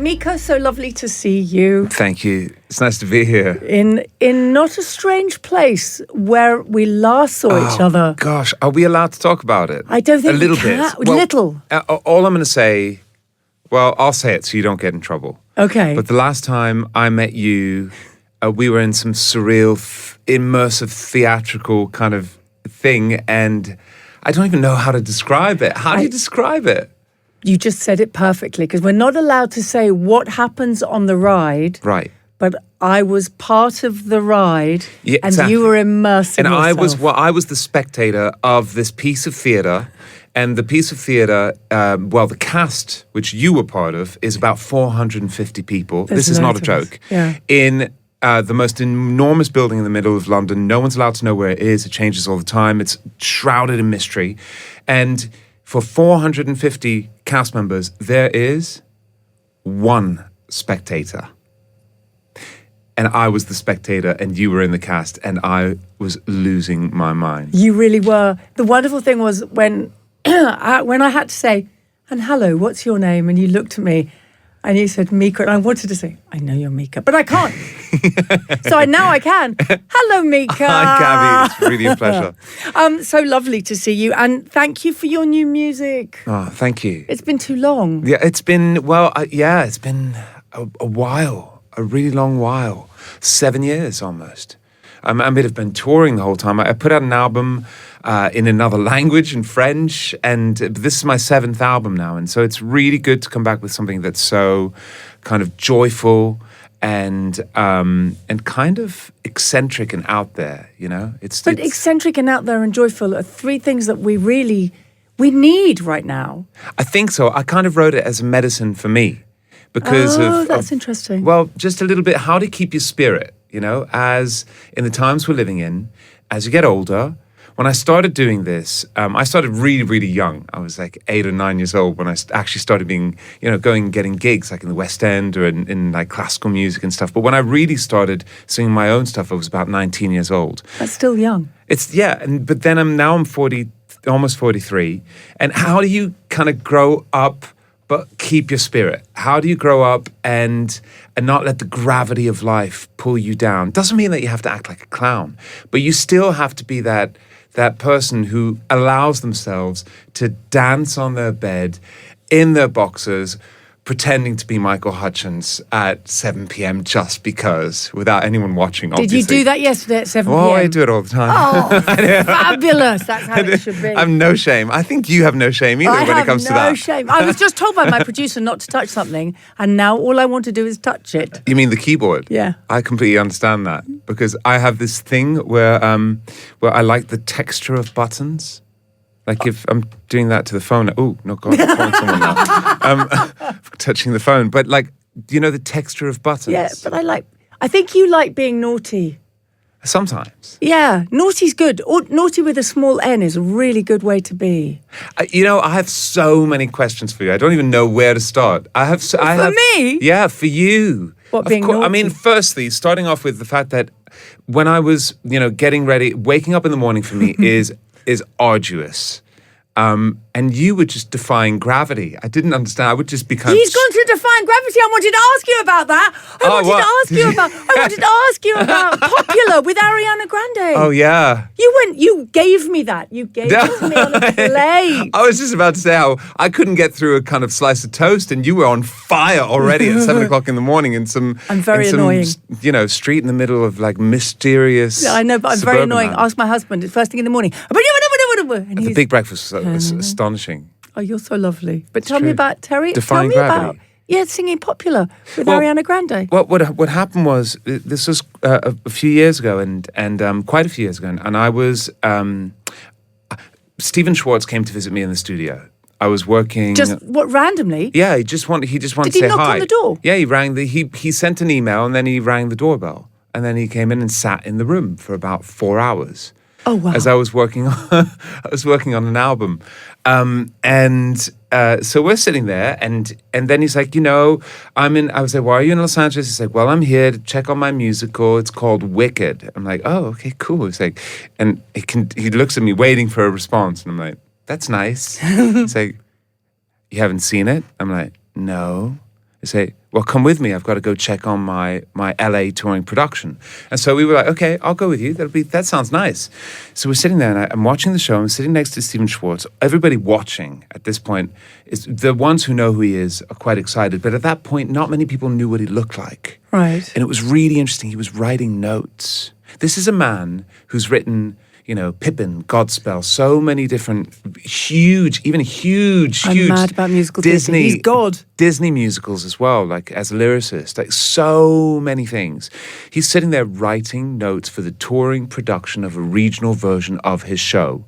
Mika, so lovely to see you. Thank you. It's nice to be here. In not a strange place where we last saw each other. Gosh, are we allowed to talk about it? I don't think a little we can. bit. Little. All I'm going to say, well, I'll say it so you don't get in trouble. Okay. But the last time I met you, we were in some surreal, immersive, theatrical kind of thing, and I don't even know how to describe it. How do you describe it? You just said it perfectly, because we're not allowed to say what happens on the ride. Right. But I was part of the ride, Yeah, and exactly. you were immersing yourself. I was the spectator of this piece of theatre, and the piece of theatre, the cast, which you were part of, is about 450 people. This is not a joke. Yeah. In the most enormous building in the middle of London. No one's allowed to know where it is. It changes all the time. It's shrouded in mystery. And for 450 cast members, there is one spectator. And I was the spectator, and you were in the cast, and I was losing my mind. You really were. The wonderful thing was when I had to say, and hello, what's your name? And you looked at me, and you said, Mika. And I wanted to say, I know you're Mika, but I can't. So now I can. Hello, Mika. Hi, Gaby. It's really a pleasure. So lovely to see you. And thank you for your new music. Oh, thank you. It's been too long. Yeah, it's been, it's been a while, a really long while. 7 years almost. I mean, I've been touring the whole time. I put out an album in another language, in French, and this is my 7th album now. And so it's really good to come back with something that's so kind of joyful and kind of eccentric and out there, you know? But eccentric and out there and joyful are three things that we need right now. I think so. I kind of wrote it as a medicine for me. Because that's interesting. Well, just a little bit, how to keep your spirit, you know, as in the times we're living in, as you get older. When I started doing this, I started really, really young. I was like 8 or 9 years old when I actually started being, going and getting gigs like in the West End or in like classical music and stuff. But when I really started singing my own stuff, I was about 19 years old. That's still young. But then I'm 40, almost 43. And how do you kind of grow up but keep your spirit? How do you grow up and not let the gravity of life pull you down? Doesn't mean that you have to act like a clown, but you still have to be that person who allows themselves to dance on their bed in their boxers, pretending to be Michael Hutchence at 7 p.m. just because, without anyone watching, obviously. Did you do that yesterday at 7 p.m.? Oh, I do it all the time. Oh, fabulous. That's how it should be. I have no shame. I think you have no shame either when it comes to that. I have no shame. I was just told by my producer not to touch something, and now all I want to do is touch it. You mean the keyboard? Yeah. I completely understand that, because I have this thing where I like the texture of buttons. Like if I'm doing that to the phone, oh, no, God, I'm calling someone now. Touching the phone. But like, the texture of buttons. Yeah, but I think you like being naughty. Sometimes. Yeah, naughty's good. Or naughty with a small N is a really good way to be. I have so many questions for you. I don't even know where to start. For me? Yeah, for you. What, being naughty? I mean, firstly, starting off with the fact that when I was, getting ready, waking up in the morning for me is arduous. And you were just defying gravity. I didn't understand. I would just be kind He's gone to defying gravity. I wanted to ask you about that. I wanted to ask you about Popular with Ariana Grande. Oh, yeah. You gave me that. You gave it to me on a plate. I was just about to say how I couldn't get through a kind of slice of toast, and you were on fire already at 7 o'clock in the morning in some... I'm very annoying. Street in the middle of like mysterious... Yeah, I know, but I'm very annoying. Land. Ask my husband. It's first thing in the morning. And the big breakfast was astonishing. Oh, you're so lovely. But tell me about Terry. Defying gravity. Singing Popular with Ariana Grande. Well, what happened was, this was a few years ago, and quite a few years ago, and I was Stephen Schwartz came to visit me in the studio. I was working. Just randomly? Yeah, he just wanted to say hi. Did he knock on the door? Yeah, he sent an email, and then he rang the doorbell, and then he came in and sat in the room for about 4 hours. Oh, wow. As I was working on an album. So we're sitting there, and then he's like, I was like, why are you in Los Angeles? He's like, well, I'm here to check on my musical. It's called Wicked. I'm like, oh, okay, cool. He's like, and he looks at me waiting for a response, and I'm like, that's nice. He's like, you haven't seen it? I'm like, no. They say, well, come with me. I've got to go check on my LA touring production. And so we were like, okay, I'll go with you. That sounds nice. So we're sitting there and I'm watching the show. I'm sitting next to Stephen Schwartz. Everybody watching at this point, is the ones who know who he is are quite excited. But at that point, not many people knew what he looked like. Right. And it was really interesting. He was writing notes. This is a man who's written, Pippin, Godspell, so many different huge I'm mad about musical theatre. He's God. Disney musicals as well, like as a lyricist, like so many things. He's sitting there writing notes for the touring production of a regional version of his show,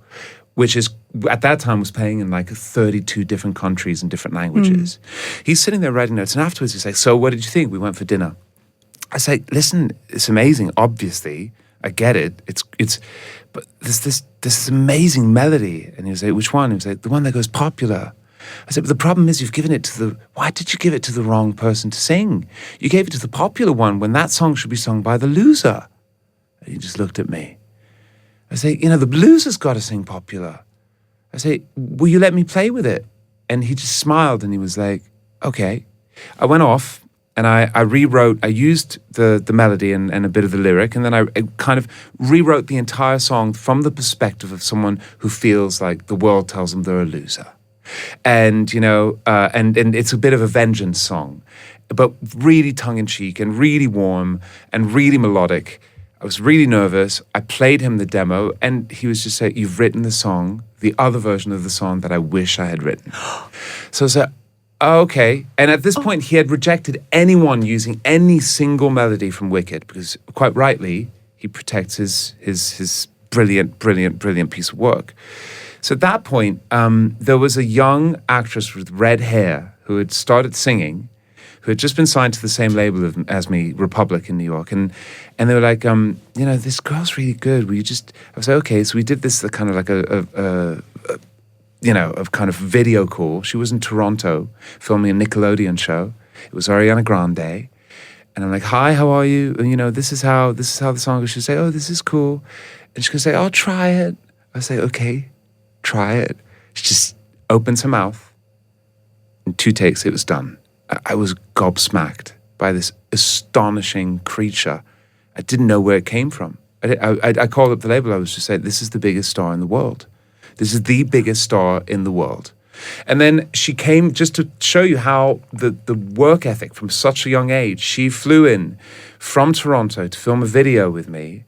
which is at that time was playing in like 32 different countries and different languages. He's sitting there writing notes, and afterwards he's like, so what did you think? We went for dinner. I say, listen, it's amazing, obviously. I get it. It's but there's this amazing melody. And he was like, which one? He was like, the one that goes popular. I said, but the problem is why did you give it to the wrong person to sing? You gave it to the popular one when that song should be sung by the loser. And he just looked at me. I say, the loser's got to sing popular. I say, will you let me play with it? And he just smiled and he was like, okay. I went off. And I used the melody and a bit of the lyric, and then I kind of rewrote the entire song from the perspective of someone who feels like the world tells them they're a loser. And, and it's a bit of a vengeance song, but really tongue-in-cheek and really warm and really melodic. I was really nervous. I played him the demo, and he was just saying, you've written the song, the other version of the song that I wish I had written. So I said, oh, okay. And at this point, he had rejected anyone using any single melody from Wicked because, quite rightly, he protects his brilliant piece of work. So at that point, there was a young actress with red hair who had started singing, who had just been signed to the same label as me, Republic in New York. And they were like, this girl's really good. Will you just... I was like, okay. So we did this kind of like a kind of video call. She was in Toronto filming a Nickelodeon show. It was Ariana Grande. And I'm like, hi, how are you? And, this is how the song goes. She'll say, oh, this is cool. And she's going to say, I'll try it. I say, okay, try it. She just opens her mouth. In 2 takes, it was done. I was gobsmacked by this astonishing creature. I didn't know where it came from. I called up the label. I was just saying, this is the biggest star in the world. This is the biggest star in the world. And then she came just to show you how the work ethic from such a young age. She flew in from Toronto to film a video with me.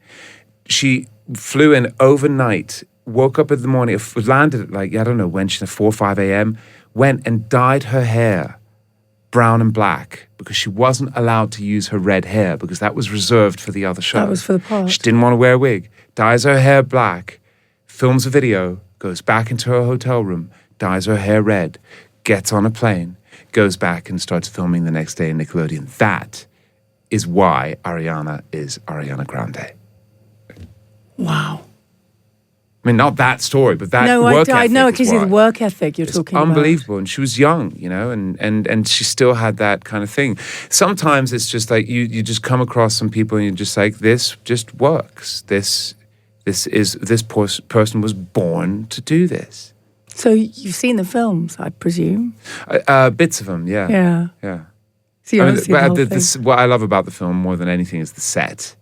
She flew in overnight, woke up in the morning, landed at like, I don't know when, 4 or 5 a.m., went and dyed her hair brown and black because she wasn't allowed to use her red hair because that was reserved for the other show. That was for the part. She didn't want to wear a wig. Dyes her hair black, films a video, goes back into her hotel room, dyes her hair red, gets on a plane, goes back and starts filming the next day in Nickelodeon. That is why Ariana is Ariana Grande. Wow. I mean, not that story, but that work ethic. I know, because the work ethic you're talking about. Unbelievable. And she was young, and she still had that kind of thing. Sometimes it's just like you just come across some people and you're just like, this just works. This person was born to do this. So you've seen the films, I presume? Bits of them, yeah. Yeah. Yeah. So you haven't seen the whole thing. What I love about the film more than anything is the set.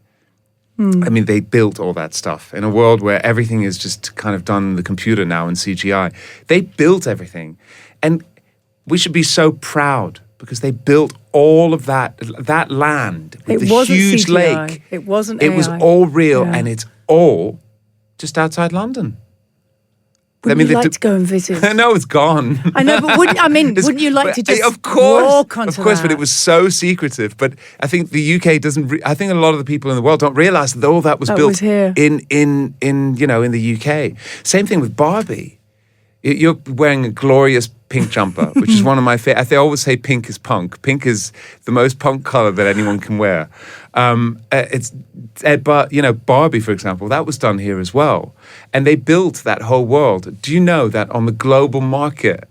I mean, they built all that stuff in a world where everything is just kind of done in the computer now in CGI. They built everything. And we should be so proud because they built all of that land with the huge CGI. lake. It wasn't It AI. was all real, and it's all just outside London. Wouldn't you like to go and visit? No, it's gone. I know, but wouldn't you like to just walk onto Of course, that? but it was so secretive. But I think the UK doesn't. I think a lot of the people in the world don't realise that all that was built here. in the UK. Same thing with Barbie. You're wearing a glorious pink jumper, which is one of my favorite. They always say pink is punk. Pink is the most punk color that anyone can wear. But Barbie, for example, that was done here as well, and they built that whole world. Do you know that on the global market,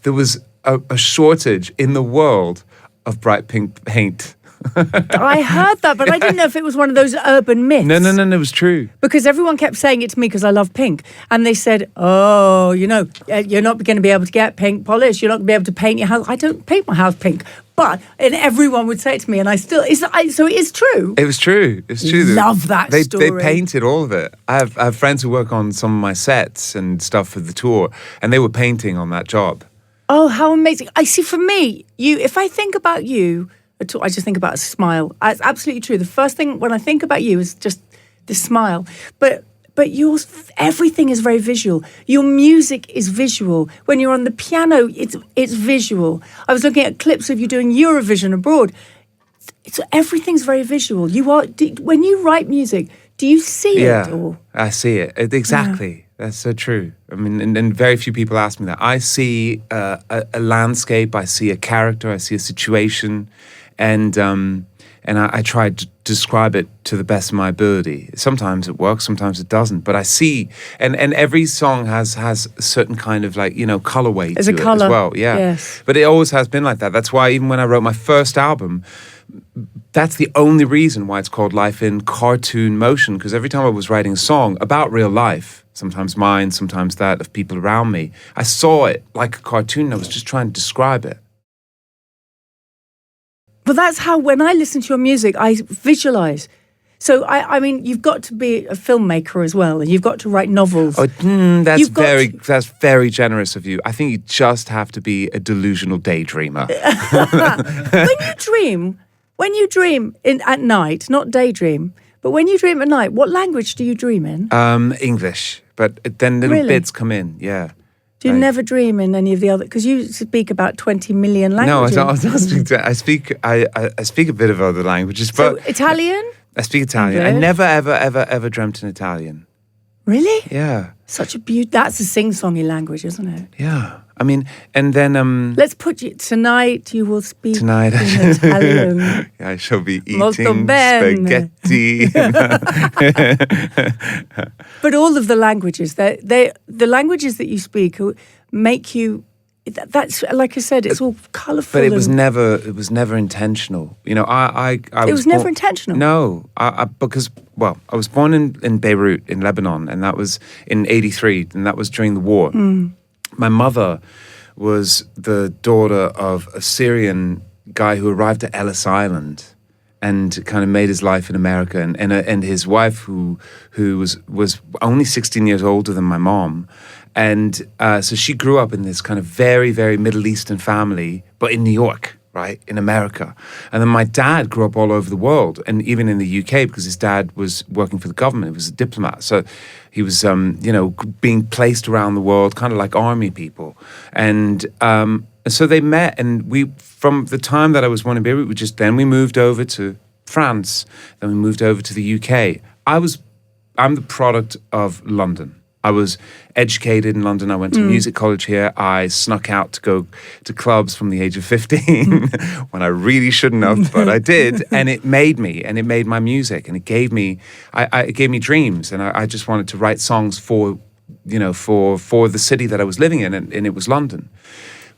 there was a shortage in the world of bright pink paint? I heard that, but I didn't know if it was one of those urban myths. No, it was true. Because everyone kept saying it to me because I love pink. And they said, oh, you're not going to be able to get pink polish. You're not going to be able to paint your house. I don't paint my house pink. and everyone would say it to me, and so it is true. It was true. It's true. Love that story. They painted all of it. I have friends who work on some of my sets and stuff for the tour, and they were painting on that job. Oh, how amazing! I see. For me, if I think about you at all, I just think about a smile. It's absolutely true. The first thing when I think about you is just the smile. But everything is very visual. Your music is visual. When you're on the piano, it's visual. I was looking at clips of you doing Eurovision abroad. Everything's very visual. When you write music, do you see it? Or? I see it. Exactly. Yeah. That's so true. I mean, and very few people ask me that. I see a landscape. I see a character. I see a situation, and I try to describe it to the best of my ability. Sometimes it works, sometimes it doesn't. But I see, and every song has a certain kind of colorway to it as well. Yeah. Yes. But it always has been like that. That's why even when I wrote my first album, that's the only reason why it's called Life in Cartoon Motion. Because every time I was writing a song about real life, sometimes mine, sometimes that of people around me, I saw it like a cartoon and I was just trying to describe it. But that's how, when I listen to your music, I visualize. So, I mean, you've got to be a filmmaker as well, and you've got to write novels. Oh, that's very generous of you. I think you just have to be a delusional daydreamer. When you dream at night, not daydream, but when you dream at night, what language do you dream in? English, but then little bits come in, yeah. Do you never dream in any of the other? Because you speak about 20 million languages. No, I speak a bit of other languages. So but Italian? I speak Italian. I never, ever dreamt in Italian. Really? Yeah. Such a beauty. That's a sing-songy language, isn't it? Yeah. I mean, and then... Let's put you... Tonight you will speak in Italian. I shall be eating spaghetti. But all of the languages, the languages that you speak make you... That's, like I said, it's all colourful. But it was never intentional. You know, it was never intentional? No, because, well, I was born in Beirut, in Lebanon, and that was in 1983, and that was during the war. Mm. My mother was the daughter of a Syrian guy who arrived at Ellis Island and kind of made his life in America, and his wife, who was only 16 years older than my mom. And so she grew up in this kind of very, very Middle Eastern family, but in New York, right, in America. And then my dad grew up all over the world, and even in the UK, because his dad was working for the government. He was a diplomat. So he was, being placed around the world, kind of like army people. And so they met, and from the time that I was born in Beirut, we moved over to France, then we moved over to the UK. I'm the product of London. I was educated in London. I went to music college here. I snuck out to go to clubs from the age of 15 when I really shouldn't have, but I did. And it made me, and it made my music, and it gave me dreams. And I just wanted to write songs for the city that I was living in, and it was London.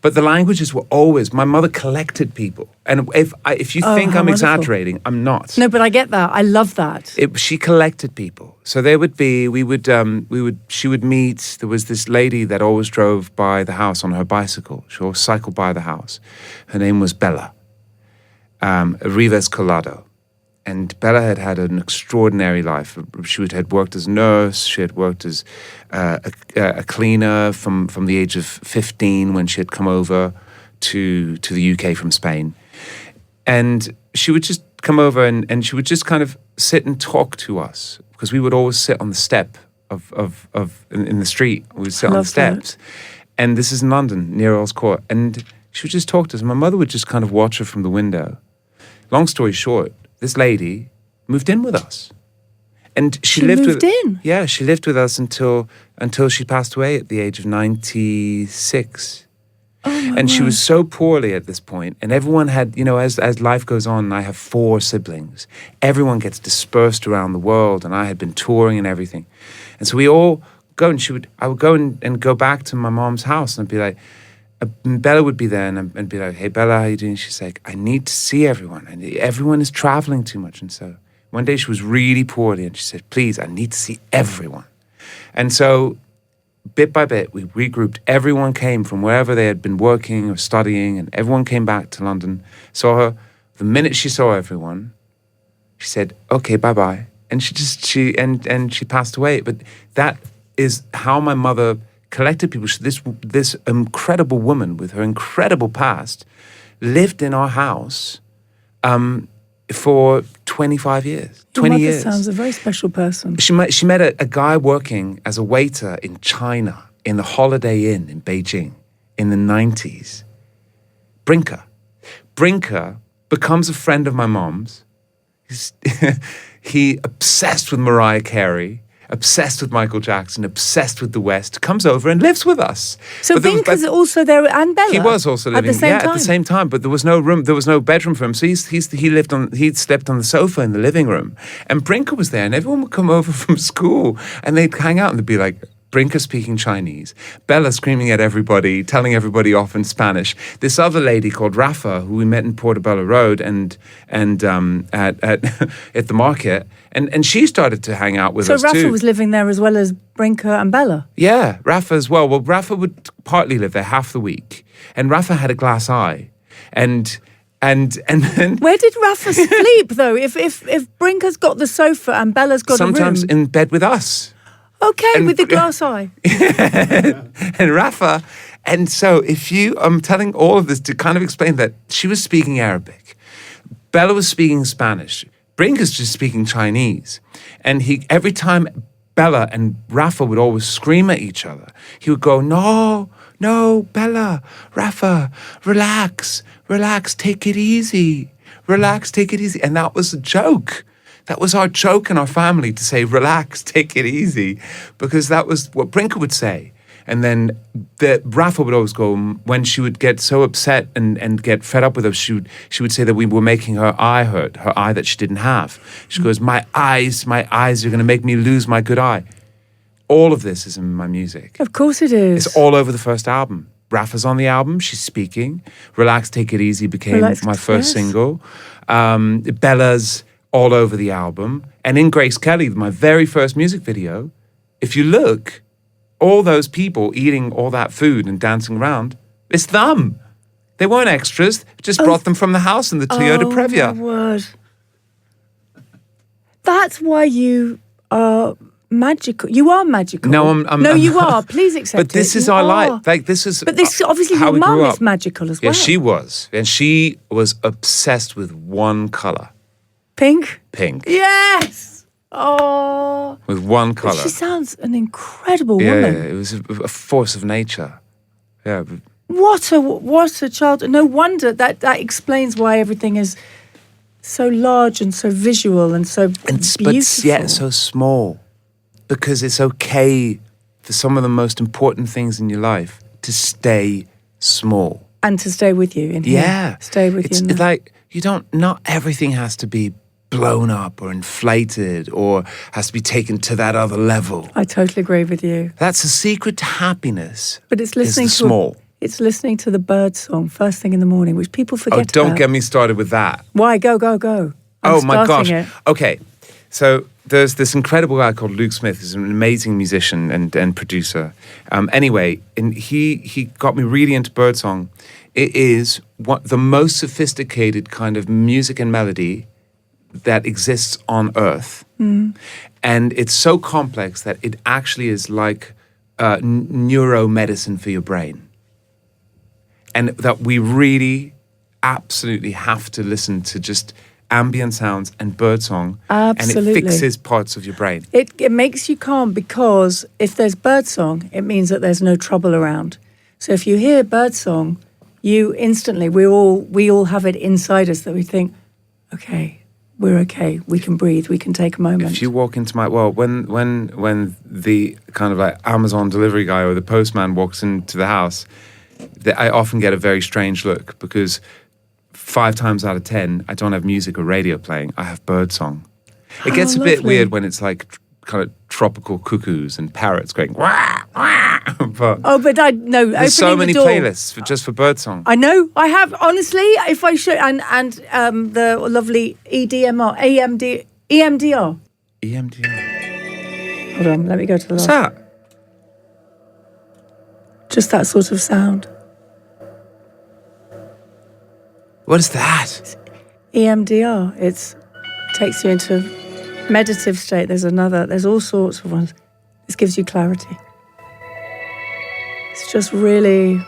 But the languages were always, my mother collected people. And if you think I'm exaggerating, I'm not. No, but I get that. I love that. She collected people. So she would meet, there was this lady that always drove by the house on her bicycle. She always cycled by the house. Her name was Bella, Rivas Collado. And Bella had an extraordinary life. She had worked as a nurse. She had worked as a cleaner from the age of 15 when she had come over to the UK from Spain. And she would just come over and she would just kind of sit and talk to us, because we would always sit on the step in the street. We would sit on the steps. That. And this is in London, near Earl's Court. And she would just talk to us. And my mother would just kind of watch her from the window. Long story short, this lady moved in with us, and she lived in. Yeah, she lived with us until she passed away at the age of 96. And she was so poorly at this point, and everyone had, as life goes on, I have 4 siblings. Everyone gets dispersed around the world, and I had been touring and everything, and so we all go, and I would go and go back to my mom's house, and I'd be like. Bella would be there and be like, "Hey, Bella, how you doing?" She's like, "I need to see everyone. And everyone is traveling too much." And so one day she was really poorly and she said, "Please, I need to see everyone." And so bit by bit, we regrouped. Everyone came from wherever they had been working or studying, and everyone came back to London, saw her. The minute she saw everyone, she said, "Okay, bye-bye." And she passed away. But that is how my mother collected people. This incredible woman with her incredible past lived in our house for 25 years, 20 Your mother years. sounds a very special person. She met a guy working as a waiter in China in the Holiday Inn in Beijing in the 90s. Brinker becomes a friend of my mom's. He obsessed with Mariah Carey, obsessed with Michael Jackson, obsessed with the West, comes over and lives with us. So Brinker's also there, and Bella. He was also living at the same time, but there was no room, there was no bedroom for him. So he'd slept on the sofa in the living room, and Brinker was there, and everyone would come over from school, and they'd hang out, and they'd be like, Brinker speaking Chinese, Bella screaming at everybody, telling everybody off in Spanish. This other lady called Rafa, who we met in Portobello Road and at the market, and she started to hang out with us too. So Rafa was living there as well as Brinker and Bella? Yeah, Rafa as well. Well, Rafa would partly live there half the week, and Rafa had a glass eye, and then where did Rafa sleep though? If Brinker's got the sofa and Bella's got a room, sometimes in bed with us. Okay, with the glass eye. And Rafa, and so I'm telling all of this to kind of explain that she was speaking Arabic. Bella was speaking Spanish. Brinker's just speaking Chinese. And every time Bella and Rafa would always scream at each other, he would go, no, Bella, Rafa, relax, take it easy. Relax, take it easy. And that was a joke. That was our joke in our family, to say, relax, take it easy, because that was what Brinker would say. And then Rafa would always go, when she would get so upset and get fed up with us, she would say that we were making her eye hurt, her eye that she didn't have. She goes, my eyes are going to make me lose my good eye. All of this is in my music. Of course it is. It's all over the first album. Rafa's on the album, she's speaking. Relax, Take It Easy became my first single. Bella's all over the album. And in Grace Kelly, my very first music video, if you look, all those people eating all that food and dancing around, it's them. They weren't extras. Just brought them from the house in the Toyota Previa. Oh, my word. That's why you are magical. You are magical. No, you are. Please accept it. But this is you our are. life. Like, this is. But this obviously how your we mum grew is up. magical as well. Yeah, she was, and she was obsessed with one color. Pink. Yes. Oh. With one color. She sounds an incredible yeah, woman. Yeah, it was a force of nature. Yeah. What a child. No wonder that explains why everything is so large and so visual and so beautiful. But yet so small. Because it's okay for some of the most important things in your life to stay small. And to stay with you in here. Yeah. Stay with you. It's like, not everything has to be blown up or inflated or has to be taken to that other level. I totally agree with you. That's the secret to happiness. But it's listening to small. It's listening to the bird song first thing in the morning, which people forget about. Oh, don't get me started with that. Why? Go. Oh my gosh. It. Okay. So there's this incredible guy called Luke Smith, who's an amazing musician and producer. Anyway, and he got me really into birdsong. It is the most sophisticated kind of music and melody that exists on Earth. Mm. And it's so complex that it actually is like neuromedicine for your brain. And that we really absolutely have to listen to just ambient sounds and birdsong. Absolutely. And it fixes parts of your brain. It makes you calm, because if there's birdsong, it means that there's no trouble around. So if you hear birdsong, you instantly, we all have it inside us that we think, okay, we're okay, we can breathe, we can take a moment. If you walk into when the kind of like Amazon delivery guy or the postman walks into the house, I often get a very strange look, because 5 times out of 10, I don't have music or radio playing, I have birdsong. It gets a bit weird when it's like kind of tropical cuckoos and parrots going wah, wah. But I know. There's so many playlists just for birdsong. I know. I have, honestly. If I show and the lovely EMDR. EMDR. Hold on. Let me go to the. What's that? Just that sort of sound. What is that? EMDR. It takes you into meditative state. There's all sorts of ones. This gives you clarity. It's just really...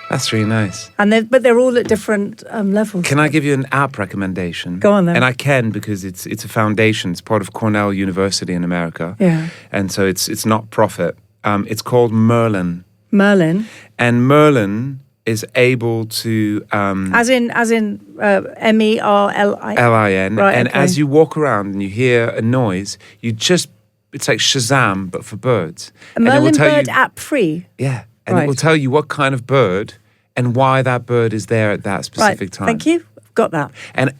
That's really nice. But they're all at different levels. Can I give you an app recommendation? Go on then. And I can, because it's a foundation. It's part of Cornell University in America. Yeah. And so it's not profit. It's called Merlin. Merlin. And Merlin is able to... as in MERLIN. LIN. Right, and okay. as you walk around and you hear a noise, it's like Shazam, but for birds. A Merlin bird app free. Yeah. And Right. it will tell you what kind of bird and why that bird is there at that specific time. Thank you. Got that. And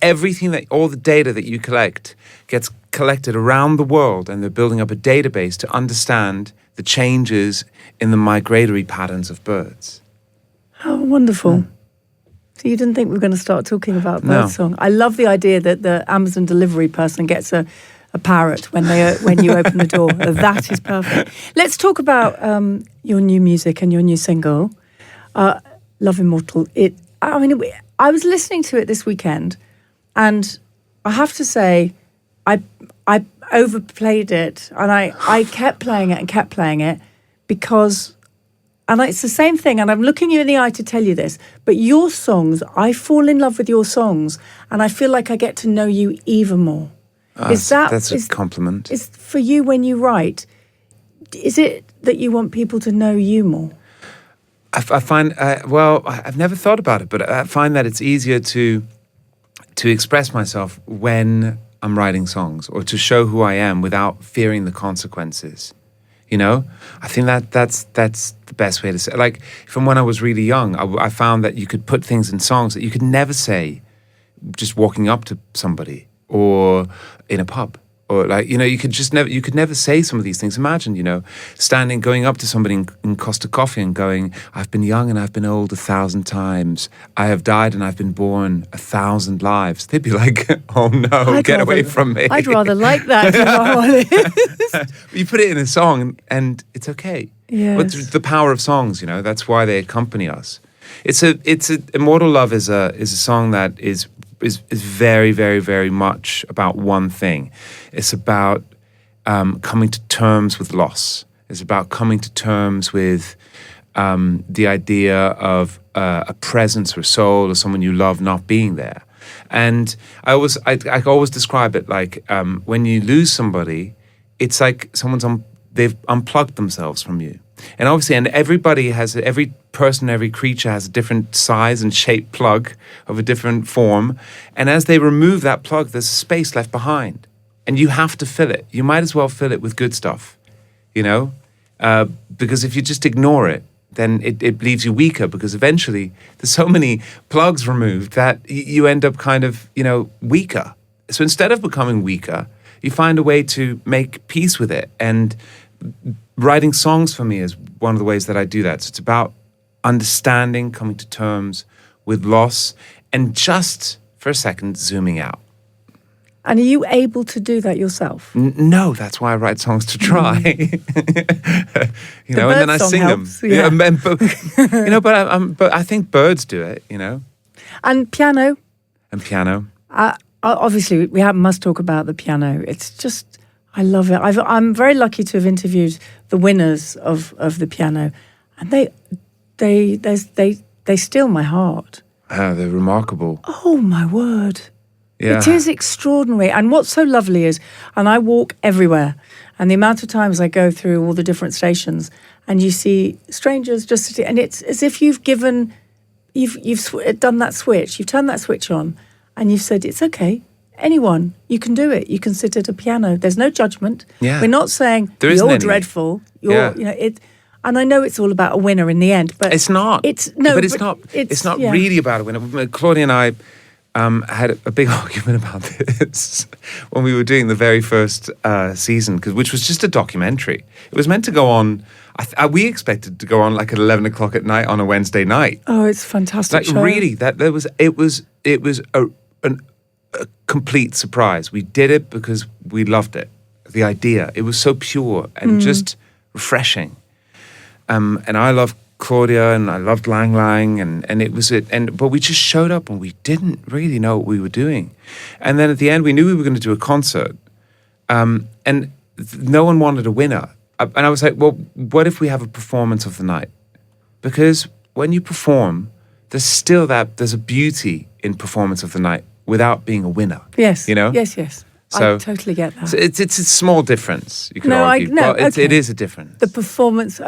all the data that you collect gets collected around the world, and they're building up a database to understand the changes in the migratory patterns of birds. Oh, wonderful. So you didn't think we were going to start talking about No. birdsong? I love the idea that the Amazon delivery person gets a parrot when you open the door. That is perfect. Let's talk about your new music and your new single, Love Immortal. I was listening to it this weekend, and I have to say, I overplayed it, and I kept playing it because, and it's the same thing, and I'm looking you in the eye to tell you this, but your songs, I fall in love with your songs, and I feel like I get to know you even more. That's a compliment. Is for you when you write, is it that you want people to know you more? I find, I've never thought about it, but I find that it's easier to express myself when I'm writing songs, or to show who I am without fearing the consequences. You know, I think that's the best way to say it. Like, from when I was really young, I found that you could put things in songs that you could never say just walking up to somebody or in a pub. Or you could never say some of these things. Imagine, going up to somebody in Costa Coffee and going, I've been young and I've been old 1,000 times. I have died and I've been born 1,000 lives. They'd be like, oh no, get away from me. I'd rather like that. You know what it is. You put it in a song and it's okay. Yes. But the power of songs, that's why they accompany us. Immortal Love is a song that is very, very, very much about one thing. It's about coming to terms with loss. It's about coming to terms with the idea of a presence or a soul or someone you love not being there. And I always describe it like when you lose somebody, it's like they've unplugged themselves from you. And obviously, every person, every creature has a different size and shape plug of a different form. And as they remove that plug, there's a space left behind. And you have to fill it. You might as well fill it with good stuff, because if you just ignore it, then it leaves you weaker, because eventually there's so many plugs removed that you end up kind of, weaker. So instead of becoming weaker, you find a way to make peace with it. And writing songs for me is one of the ways that I do that. So it's about understanding, coming to terms with loss, and just for a second zooming out. And are you able to do that yourself? No, that's why I write songs, to try. And then I sing helps, them. yeah. But I think birds do it. And piano. Obviously, we must talk about the piano. It's just, I love it. I'm very lucky to have interviewed the winners of the piano, and they steal my heart. They're remarkable. Oh my word! Yeah. It is extraordinary. And what's so lovely is, and I walk everywhere, and the amount of times I go through all the different stations, and you see strangers just sitting, and it's as if you've done that switch, you've turned that switch on, and you've said, it's okay. Anyone, you can do it. You can sit at a piano. There's no judgment. Yeah. We're not saying you're dreadful. And I know it's all about a winner in the end, but it's not. It's not really about a winner. Claudia and I had a big argument about this when we were doing the very first season, which was just a documentary. It was meant to go on. We expected to go on like at 11 o'clock at night on a Wednesday night. Oh, it's a fantastic show. Really, it was a complete surprise. We did it because we loved it. The idea, it was so pure and just refreshing. and I loved Claudia, and I loved Lang Lang, and it was it. But we just showed up, and we didn't really know what we were doing. And then at the end, we knew we were going to do a concert, and no one wanted a winner. And I was like, well, what if we have a performance of the night? Because when you perform, there's a beauty in performance of the night without being a winner. Yes. You know? Yes. So I totally get that. So it's a small difference, you could argue. It is a difference. The performance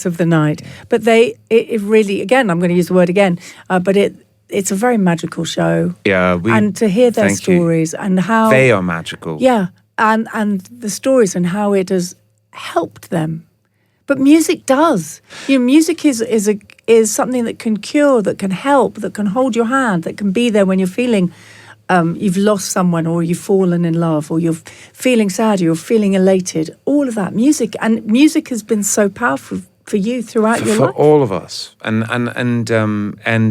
of the night. But it really, again, I'm going to use the word again, but it's a very magical show. Yeah. And to hear their stories and how... They are magical. Yeah. And the stories and how it has helped them. But music does. Music is something that can cure, that can help, that can hold your hand, that can be there when you're feeling you've lost someone, or you've fallen in love, or you're feeling sad, or you're feeling elated. All of that music has been so powerful for you throughout your life. For all of us, and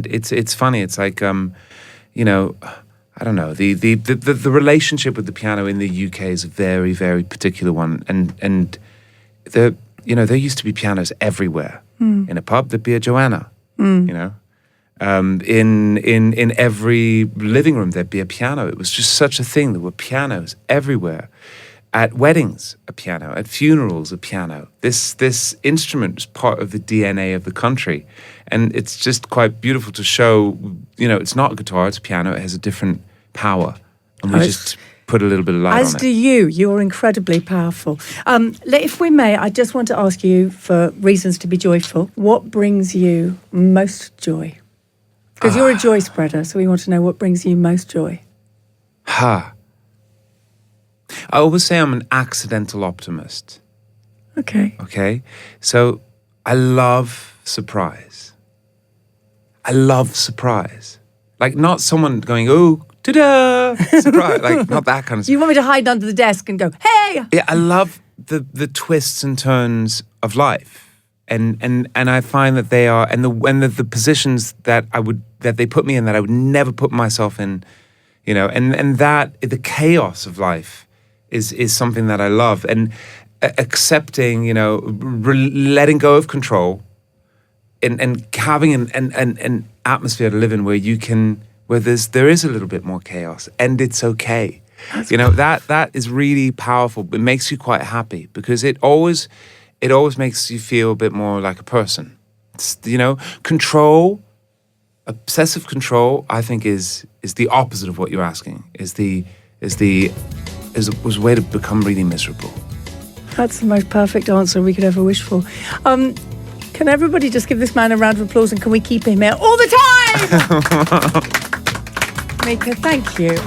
it's funny. It's like I don't know, the relationship with the piano in the UK is a very, very particular one, and there used to be pianos everywhere. In a pub, there'd be a Joanna. In every living room there'd be a piano. It was just such a thing. There were pianos everywhere. At weddings, a piano. At funerals, a piano. This instrument is part of the DNA of the country, and it's just quite beautiful to show. It's not a guitar; it's a piano. It has a different power, and we just put a little bit of light on it. As do you. You're incredibly powerful. If we may, I just want to ask you, for reasons to be joyful, what brings you most joy? Because you're a joy spreader, so we want to know what brings you most joy. I always say I'm an accidental optimist. Okay? So I love surprise. Like, not someone going, oh, ta-da, surprise. Like, not that kind of surprise. You want me to hide under the desk and go, hey! Yeah, I love the twists and turns of life. And I find that they are, and the positions that they put me in that I would never put myself in, and that the chaos of life is something that I love, and accepting, letting go of control, and having an atmosphere to live in where there is a little bit more chaos, and it's okay. That is really powerful. It makes you quite happy, because it always makes you feel a bit more like a person. It's, control, obsessive control, I think is the opposite of what you're asking. Is a way to become really miserable. That's the most perfect answer we could ever wish for. Can everybody just give this man a round of applause, and can we keep him here all the time? Mika, thank you.